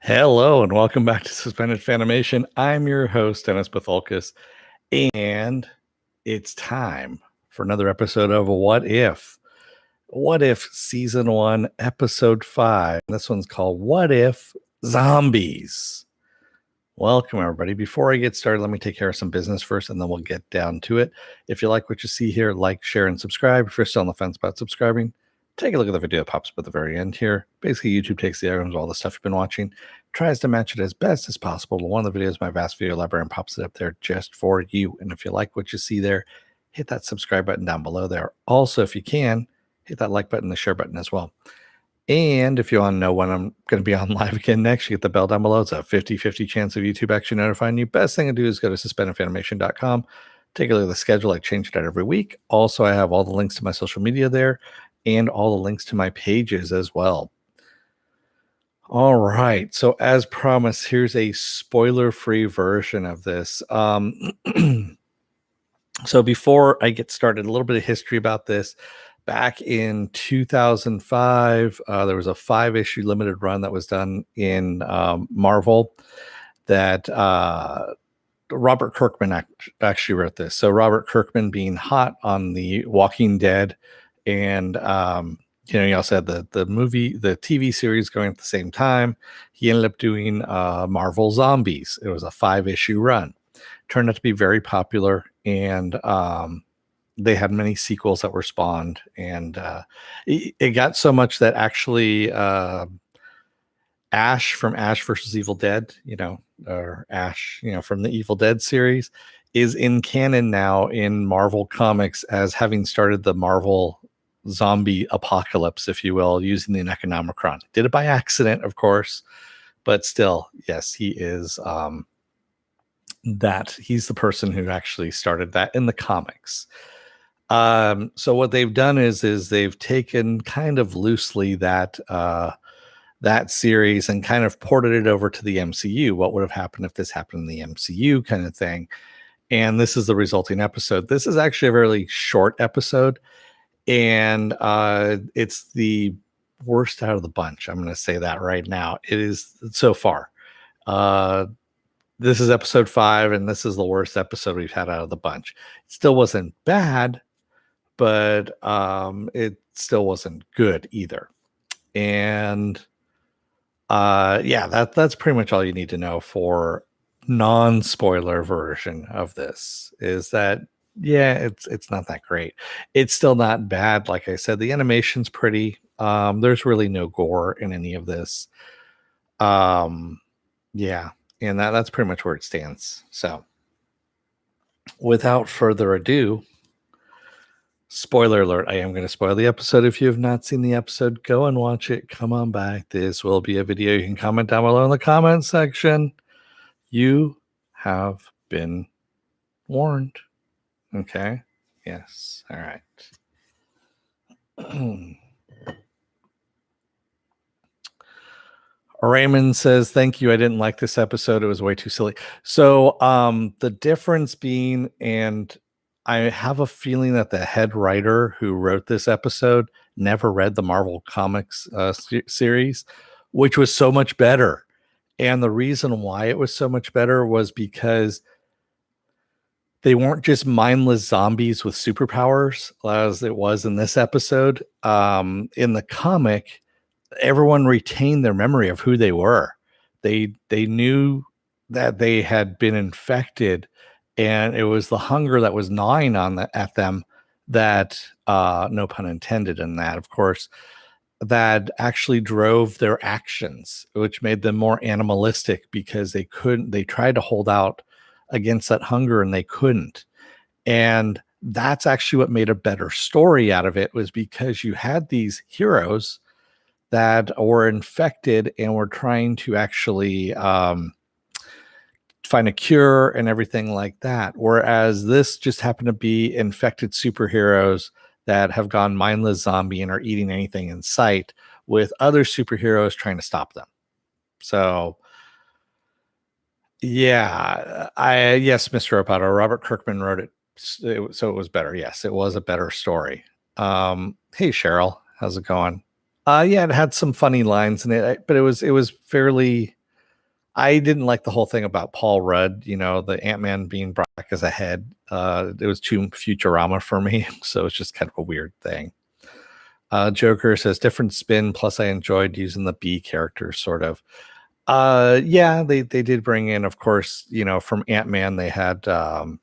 Hello and welcome back to Suspended Fanimation. I'm your host, Dennis Bithoulkas, and it's time for another episode of What If? What If Season 1, Episode 5. This one's called What If Zombies? Welcome, everybody. Before I get started, let me take care of some business first, and then we'll get down to it. If you like what you see here, like, share, and subscribe. If you're still on the fence about subscribing, take a look at the video that pops up at the very end here. Basically, YouTube takes the items, all the stuff you've been watching, tries to match it as best as possible to one of the videos, my vast video library, and pops it up there just for you. And if you like what you see there, hit that subscribe button down below there. Also, if you can, hit that like button, the share button as well. And if you want to know when I'm going to be on live again next, you get the bell down below. It's a 50-50 chance of YouTube actually notifying you. Best thing to do is go to suspendedfanimation.com. Take a look at the schedule. I change it out every week. Also, I have all the links to my social media there and all the links to my pages as well. All right. So as promised, here's a spoiler-free version of this. So before I get started, a little bit of history about this. Back in 2005, there was a 5-issue limited run that was done in Marvel that Robert Kirkman actually wrote this. So Robert Kirkman being hot on the Walking Dead, and he also had the movie, the TV series going at the same time. He ended up doing Marvel Zombies. It was a 5-issue run. Turned out to be very popular, and they had many sequels that were spawned, and it got so much that actually Ash from Ash versus Evil Dead, or Ash, from the Evil Dead series, is in canon now in Marvel Comics as having started the Marvel zombie apocalypse, if you will, using the Necronomicon. Did it by accident, of course, but still, yes, he is he's the person who actually started that in the comics. So what they've done is they've taken kind of loosely that series and kind of ported it over to the MCU. What would have happened if this happened in the MCU kind of thing? And this is the resulting episode. This is actually a really short episode, and it's the worst out of the bunch. I'm going to say that right now. It is so far. This is episode 5, and this is the worst episode we've had out of the bunch. It still wasn't bad, but it still wasn't good either. And that's pretty much all you need to know for non-spoiler version of this. Is that it's not that great. It's still not bad. Like I said, the animation's pretty. There's really no gore in any of this. And that's pretty much where it stands. So without further ado, spoiler alert, I am going to spoil the episode. If you have not seen the episode, go and watch it. Come on back. This will be a video. You can comment down below in the comment section. You have been warned. Okay? Yes. All right. Raymond says, thank you. I didn't like this episode. It was way too silly. So the difference being, and I have a feeling that the head writer who wrote this episode never read the Marvel Comics series, which was so much better. And the reason why it was so much better was because they weren't just mindless zombies with superpowers as it was in this episode. In the comic, everyone retained their memory of who they were. They knew that they had been infected, and it was the hunger that was gnawing at them that, no pun intended in that, of course, that actually drove their actions, which made them more animalistic because they tried to hold out against that hunger and they couldn't. And that's actually what made a better story out of it, was because you had these heroes that were infected and were trying to actually find a cure and everything like that. Whereas this just happened to be infected superheroes that have gone mindless zombie and are eating anything in sight, with other superheroes trying to stop them. So yes, Mr. Roboto, Robert Kirkman wrote it, so it was better. Yes, it was a better story. Hey Cheryl, how's it going? It had some funny lines in it, but it was fairly I didn't like the whole thing about Paul Rudd, the Ant-Man being brought back as a head. It was too Futurama for me, so it's just kind of a weird thing. Joker says different spin, plus I enjoyed using the B character sort of. Yeah, they did bring in, of course, from Ant-Man they had the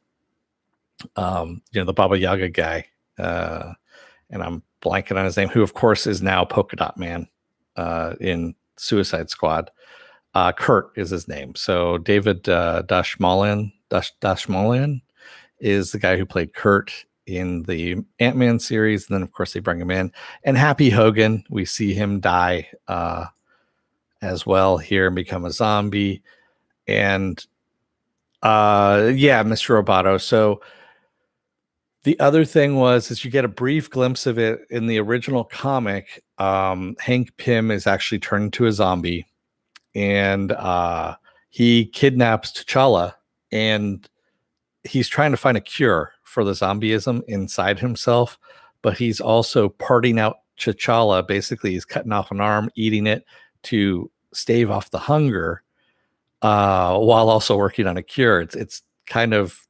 Baba Yaga guy, and I'm blanking on his name, who of course is now Polka Dot Man in Suicide Squad. Kurt is his name. So David Dashmalian is the guy who played Kurt in the Ant-Man series. And then, of course, they bring him in. And Happy Hogan, we see him die as well here and become a zombie. And Mr. Roboto. So the other thing is you get a brief glimpse of it in the original comic. Hank Pym is actually turned into a zombie, and he kidnaps T'Challa, and he's trying to find a cure for the zombieism inside himself, but he's also parting out T'Challa. Basically, he's cutting off an arm, eating it to stave off the hunger, while also working on a cure. It's kind of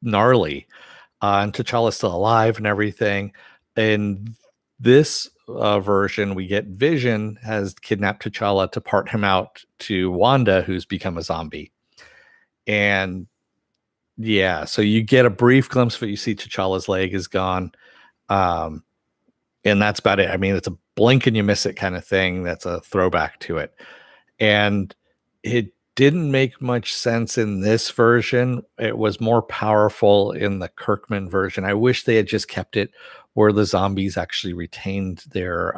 gnarly. And T'Challa's still alive and everything. In this version, we get Vision has kidnapped T'Challa to part him out to Wanda, who's become a zombie. And yeah, so you get a brief glimpse of it. You see T'Challa's leg is gone. And that's about it. I mean, it's a blink and you miss it kind of thing. That's a throwback to it. And it didn't make much sense in this version. It was more powerful in the Kirkman version. I wish they had just kept it where the zombies actually retained their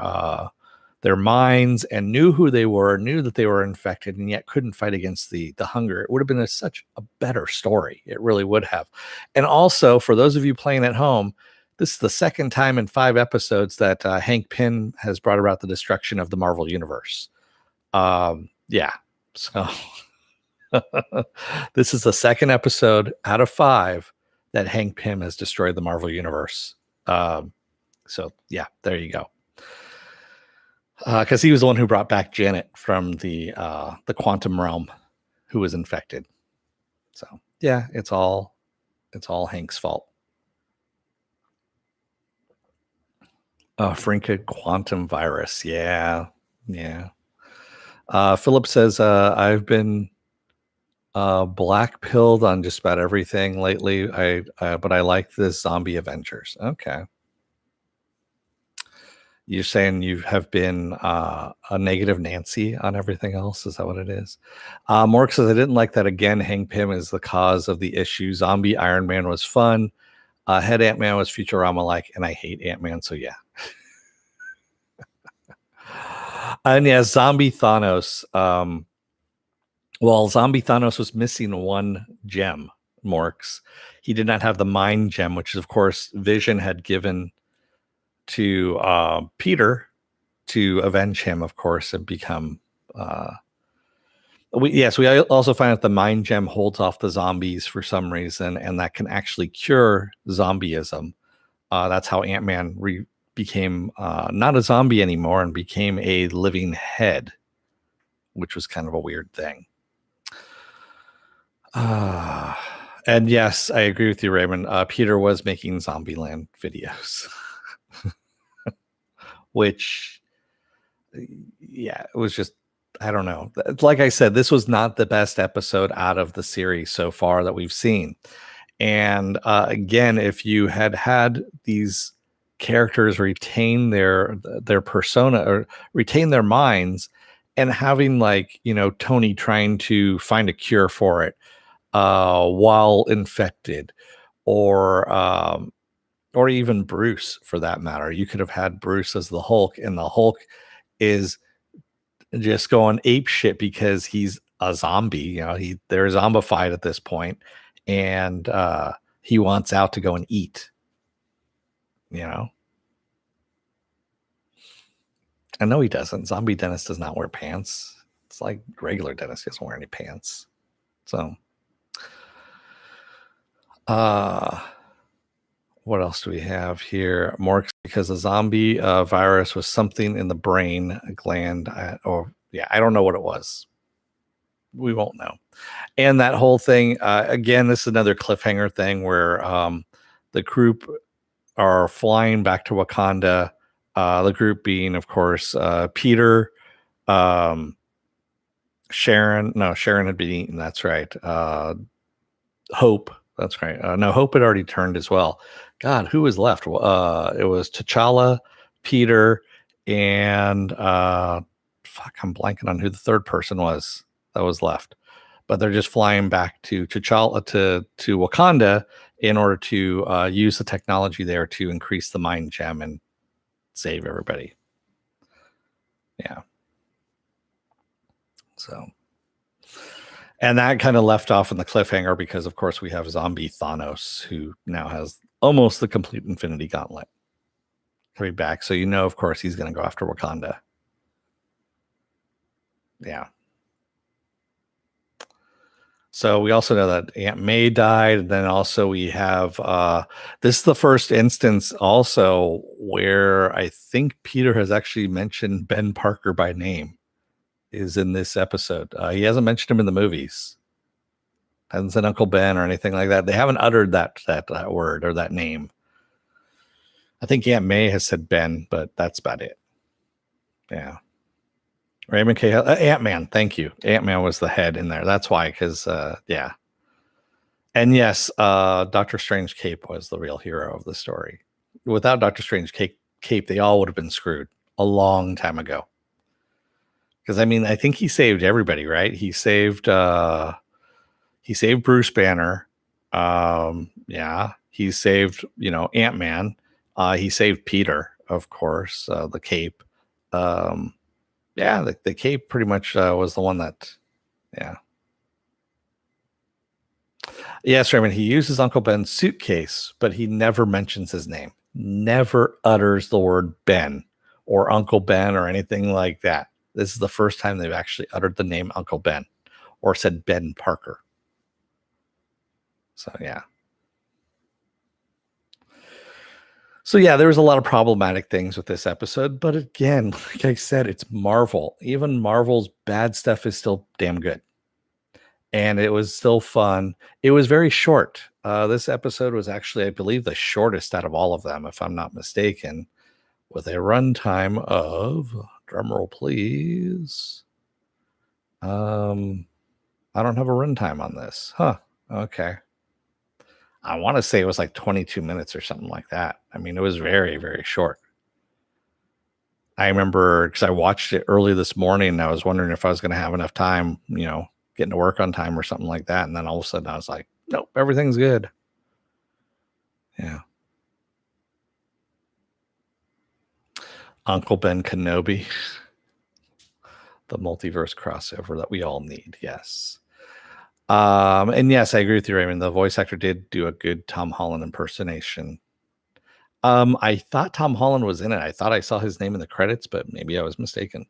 minds and knew who they were, knew that they were infected, and yet couldn't fight against the hunger. It would have been such a better story. It really would have. And also, for those of you playing at home, this is the second time in 5 episodes that Hank Pym has brought about the destruction of the Marvel Universe. So this is the second episode out of 5 that Hank Pym has destroyed the Marvel Universe. So yeah, there you go. Because he was the one who brought back Janet from the quantum realm, who was infected. So yeah, it's all Hank's fault. Frinka quantum virus. Yeah. Philip says, I've been black pilled on just about everything lately. But I like this Zombie Avengers. Okay. You're saying you have been a negative Nancy on everything else? Is that what it is? Mork says, I didn't like that again. Hank Pym is the cause of the issue. Zombie Iron Man was fun. Head Ant-Man was Futurama-like, and I hate Ant-Man, so yeah. And yeah, Zombie Thanos. Zombie Thanos was missing one gem, Morks. He did not have the mind gem, which is, of course, Vision had given to Peter to avenge him, of course, and become. We also find out the mind gem holds off the zombies for some reason, and that can actually cure zombieism. That's how Ant-Man became not a zombie anymore and became a living head, which was kind of a weird thing. And yes, I agree with you, Raymond. Peter was making Zombieland videos, which, yeah, it was just, I don't know. Like I said, this was not the best episode out of the series so far that we've seen. And again, if you had these characters retain their persona or retain their minds, and having Tony trying to find a cure for it while infected, or even Bruce for that matter. You could have had Bruce as the Hulk, and the Hulk is just going ape shit because he's a zombie. They're zombified at this point, and he wants out to go and eat. I know he doesn't. Zombie Dennis does not wear pants. It's like regular Dennis. He doesn't wear any pants. So, what else do we have here? More because the zombie virus was something in the brain gland. I don't know what it was. we won't know. And that whole thing, again, this is another cliffhanger thing where the group are flying back to Wakanda. The group being, of course, Peter, Sharon. No, Sharon had been eaten. That's right. Hope. That's right. No, Hope had already turned as well. God, who was left? It was T'Challa, Peter, and fuck, I'm blanking on who the third person was that was left. But they're just flying back to T'Challa to Wakanda in order to use the technology there to increase the mind gem and save everybody. Yeah. So, and that kind of left off in the cliffhanger because, of course, we have zombie Thanos, who now has almost the complete Infinity Gauntlet coming back. So, of course, he's going to go after Wakanda. Yeah. So we also know that Aunt May died. And then also we have this is the first instance also where I think Peter has actually mentioned Ben Parker by name is in this episode. He hasn't mentioned him in the movies. Hasn't said Uncle Ben or anything like that. They haven't uttered that word or that name. I think Aunt May has said Ben, but that's about it. Yeah. Raymond K. Ant-Man, thank you. Ant-Man was the head in there. That's why, because yeah. And yes, Doctor Strange Cape was the real hero of the story. Without Doctor Strange Cape, they all would have been screwed a long time ago. Because I mean, I think he saved everybody, right? He saved Bruce Banner. Yeah, he saved Ant-Man. He saved Peter, of course, the Cape. Yeah, the Cape pretty much was the one that, yeah. Yes, Raymond, he uses Uncle Ben's suitcase, but he never mentions his name. Never utters the word Ben or Uncle Ben or anything like that. This is the first time they've actually uttered the name Uncle Ben or said Ben Parker. So, yeah. So, yeah, there was a lot of problematic things with this episode. But again, like I said, it's Marvel. Even Marvel's bad stuff is still damn good. And it was still fun. It was very short. This episode was actually, I believe, the shortest out of all of them, if I'm not mistaken, with a runtime of, drumroll please. I don't have a runtime on this. Huh. Okay. I want to say it was like 22 minutes or something like that. I mean, it was very, very short. I remember because I watched it early this morning and I was wondering if I was going to have enough time, getting to work on time or something like that. And then all of a sudden I was like, nope, everything's good. Yeah. Uncle Ben Kenobi. The multiverse crossover that we all need. Yes. And yes, I agree with you, Raymond. The voice actor did do a good Tom Holland impersonation. I thought Tom Holland was in it. I thought I saw his name in the credits, but maybe I was mistaken.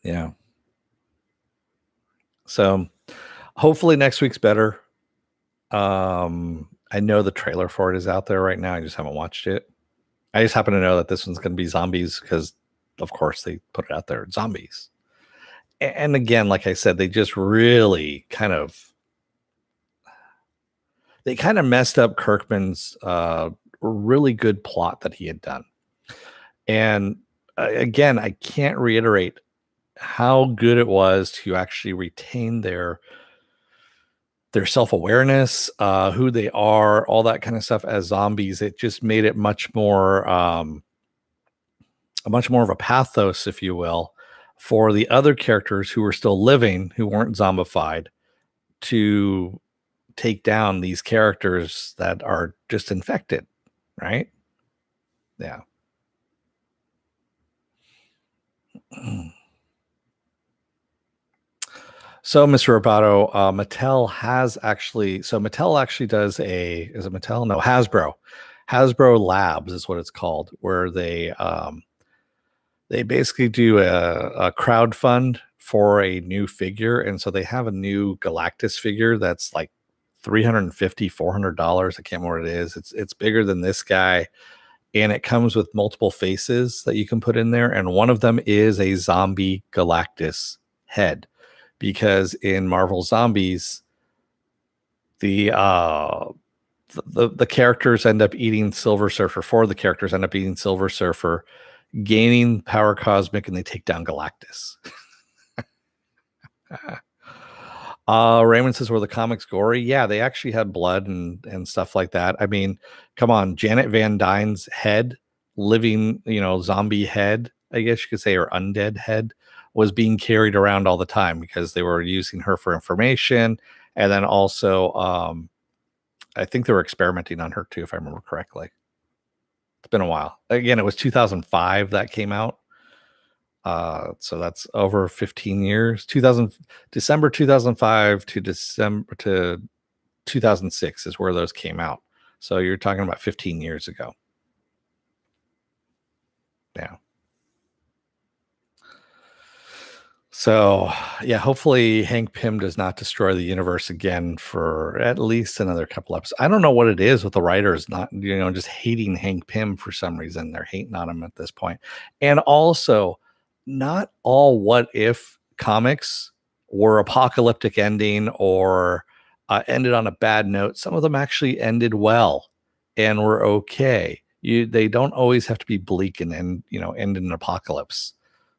Yeah. So hopefully next week's better. I know the trailer for it is out there right now. I just haven't watched it. I just happen to know that this one's going to be zombies because, of course, they put it out there. Zombies. And again, like I said, they just really kind of messed up Kirkman's really good plot that he had done. And again, I can't reiterate how good it was to actually retain their self-awareness, who they are, all that kind of stuff as zombies. It just made it much more of a pathos, if you will, for the other characters who were still living, who weren't zombified, to take down these characters that are just infected, right? Yeah. So, Mr. Roboto, Mattel actually does is it Mattel? No, Hasbro. Hasbro Labs is what it's called, where they basically do a crowd fund for a new figure. And so they have a new Galactus figure that's like $350, $400. I can't remember what it is. It's bigger than this guy. and it comes with multiple faces that you can put in there, and one of them is a zombie Galactus head, because in Marvel Zombies, the characters end up eating Silver Surfer. 4 of the characters end up eating Silver Surfer, gaining power cosmic, and they take down Galactus. Raymond says, were the comics gory? Yeah, they actually had blood and stuff like that. I mean, come on, Janet Van Dyne's head, living, zombie head, I guess you could say, or undead head, was being carried around all the time because they were using her for information. And then also, I think they were experimenting on her too, if I remember correctly. It's been a while. Again, it was 2005 that came out. So that's over 15 years. December 2005 to December to 2006 is where those came out. So you're talking about 15 years ago. Yeah. So, yeah, hopefully Hank Pym does not destroy the universe again for at least another couple episodes. I don't know what it is with the writers not, just hating Hank Pym for some reason. They're hating on him at this point. And also, not all What If comics were apocalyptic ending or ended on a bad note. Some of them actually ended well and were okay. They don't always have to be bleak and end in an apocalypse,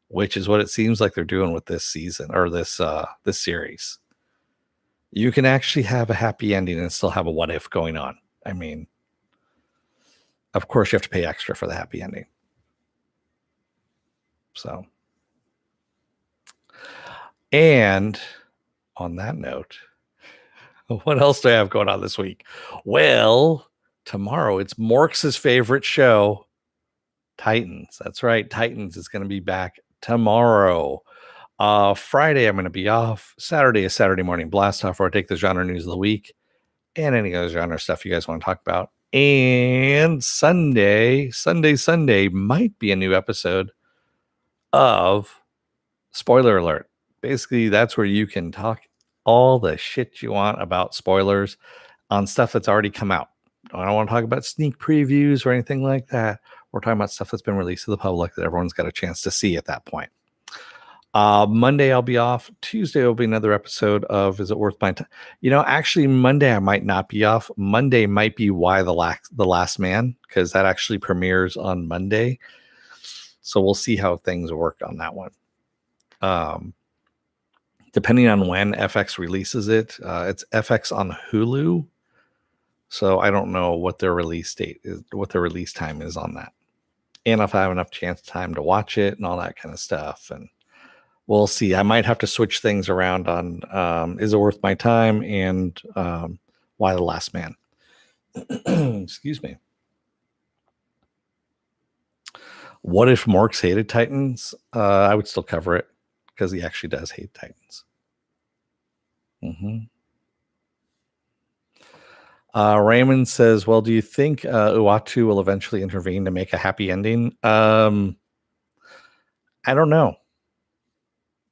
which is what it seems like they're doing with this season or this series. You can actually have a happy ending and still have a what if going on. I mean, of course you have to pay extra for the happy ending. So, and on that note, what else do I have going on this week? Well, tomorrow it's Morks's favorite show, Titans. That's right. Titans is going to be back tomorrow. Friday, I'm going to be off. Saturday is Saturday morning blast off, where I take the genre news of the week and any other genre stuff you guys want to talk about. And Sunday might be a new episode of Spoiler Alert. Basically, that's where you can talk all the shit you want about spoilers on stuff that's already come out. I don't want to talk about sneak previews or anything like that. We're talking about stuff that's been released to the public that everyone's got a chance to see at that point. Monday I'll be off. Tuesday will be another episode of Is It Worth My Time? Actually Monday I might not be off. Monday might be Why the Last Man, because that actually premieres on Monday. So we'll see how things work on that one. Depending on when FX releases it, it's FX on Hulu. So I don't know what their release date is, what their release time is on that, and if I have enough time to watch it and all that kind of stuff. And we'll see. I might have to switch things around on Is It Worth My Time and Why the Last Man. Excuse me. What if Morks hated Titans? I would still cover it because he actually does hate Titans. Raymond says, well, do you think Uatu will eventually intervene to make a happy ending? I don't know.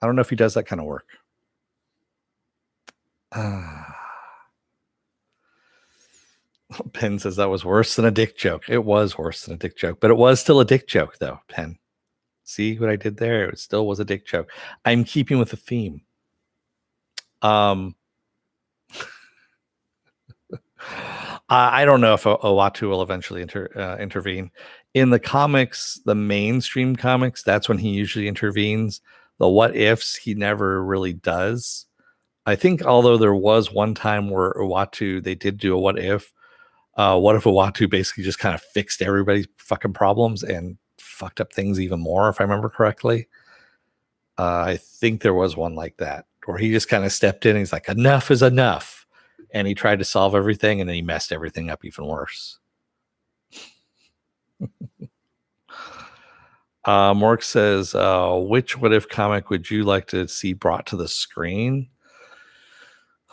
I don't know if he does that kind of work. Penn says that was worse than a dick joke. It was worse than a dick joke, but it was still a dick joke, though, Penn. See what I did there? It still was a dick joke. I'm keeping with the theme. I don't know if Uatu will eventually intervene. In the comics, the mainstream comics, that's when he usually intervenes. The what ifs, he never really does. I think, although there was one time where Uatu, they did do a what if. What if Uatu basically just kind of fixed everybody's fucking problems and fucked up things even more, if I remember correctly? I think there was one like that where he just kind of stepped in and he's like, enough is enough. And he tried to solve everything and then he messed everything up even worse. Mork says, which what if comic would you like to see brought to the screen?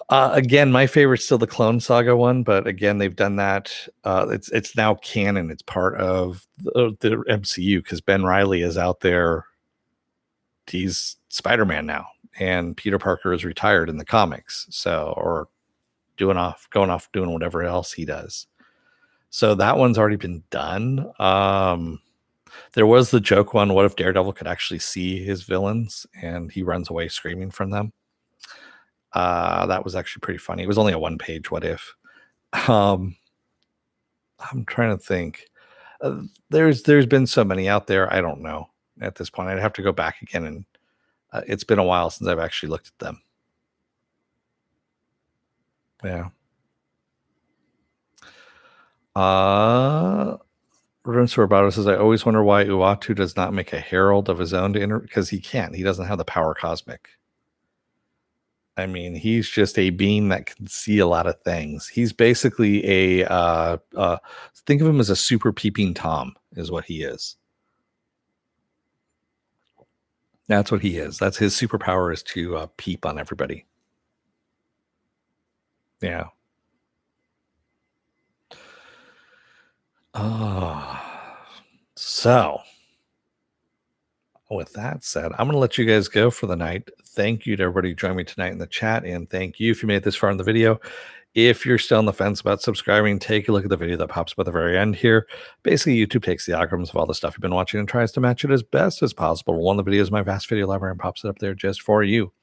Again, my favorite's still the Clone Saga one, but again, they've done that. It's now canon. It's part of the MCU because Ben Reilly is out there. He's Spider-Man now, and Peter Parker is retired in the comics. So, or going off doing whatever else he does. So that one's already been done. There was the joke one. What if Daredevil could actually see his villains and he runs away screaming from them? That was actually pretty funny. It was only a one-page what if. Um, I'm trying to think. There's been so many out there. I don't know at this point. I'd have to go back again, and it's been a while since I've actually looked at them. Yeah. Renzo Roboto says, I always wonder why Uatu does not make a herald of his own to enter, because he can't. He doesn't have the power cosmic. I mean, he's just a being that can see a lot of things. He's basically think of him as a super peeping Tom, is what he is. That's what he is. That's his superpower, is to peep on everybody. Yeah. So with that said, I'm going to let you guys go for the night. Thank you to everybody who joined me tonight in the chat, and thank you if you made it this far in the video. If you're still on the fence about subscribing, take a look at the video that pops up at the very end here. Basically, YouTube takes the algorithms of all the stuff you've been watching and tries to match it as best as possible. One of the videos is my vast video library and pops it up there just for you.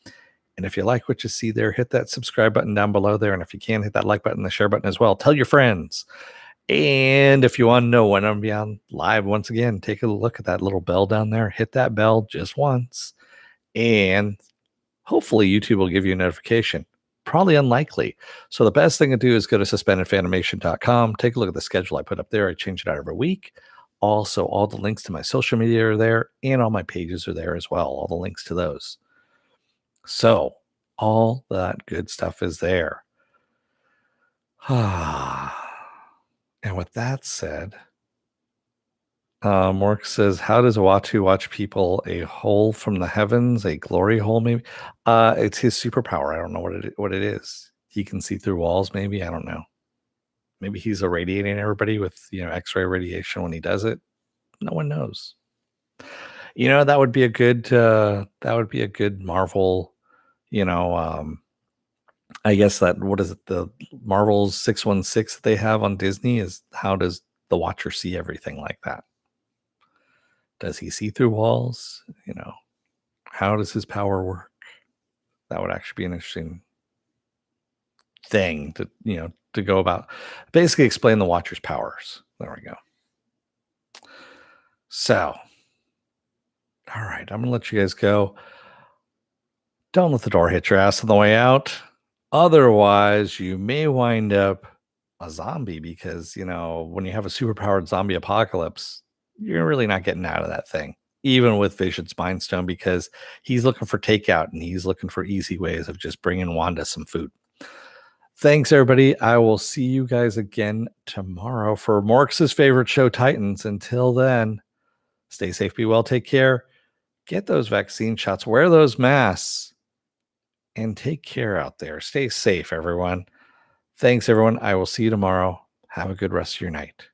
And if you like what you see there, hit that subscribe button down below there. And if you can, hit that like button, the share button as well. Tell your friends. And if you want to know when I'm be on live once again, take a look at that little bell down there. Hit that bell just once. And hopefully YouTube will give you a notification. Probably unlikely. So the best thing to do is go to suspendedfanimation.com. Take a look at the schedule I put up there. I change it out every week. Also, all the links to my social media are there, and all my pages are there as well. All the links to those. So all that good stuff is there. And with that said, Mork says, how does Uatu watch people? A hole from the heavens, a glory hole, maybe? It's his superpower. I don't know what it is. He can see through walls, maybe. I don't know. Maybe he's irradiating everybody with X-ray radiation when he does it. No one knows. That would be a good Marvel, I guess what is it? The Marvel's 616 that they have on Disney is, how does the Watcher see everything like that? Does he see through walls? How does his power work? That would actually be an interesting thing to go about. Basically explain the Watcher's powers. There we go. So, all right, I'm going to let you guys go. Don't let the door hit your ass on the way out. Otherwise, you may wind up a zombie, because, when you have a superpowered zombie apocalypse, you're really not getting out of that thing, even with Vision's Mind Stone, because he's looking for takeout and he's looking for easy ways of just bringing Wanda some food. Thanks, everybody. I will see you guys again tomorrow for Morks's favorite show, Titans. Until then, stay safe, be well, take care, get those vaccine shots, wear those masks, and take care out there. Stay safe, everyone. Thanks, everyone. I will see you tomorrow. Have a good rest of your night.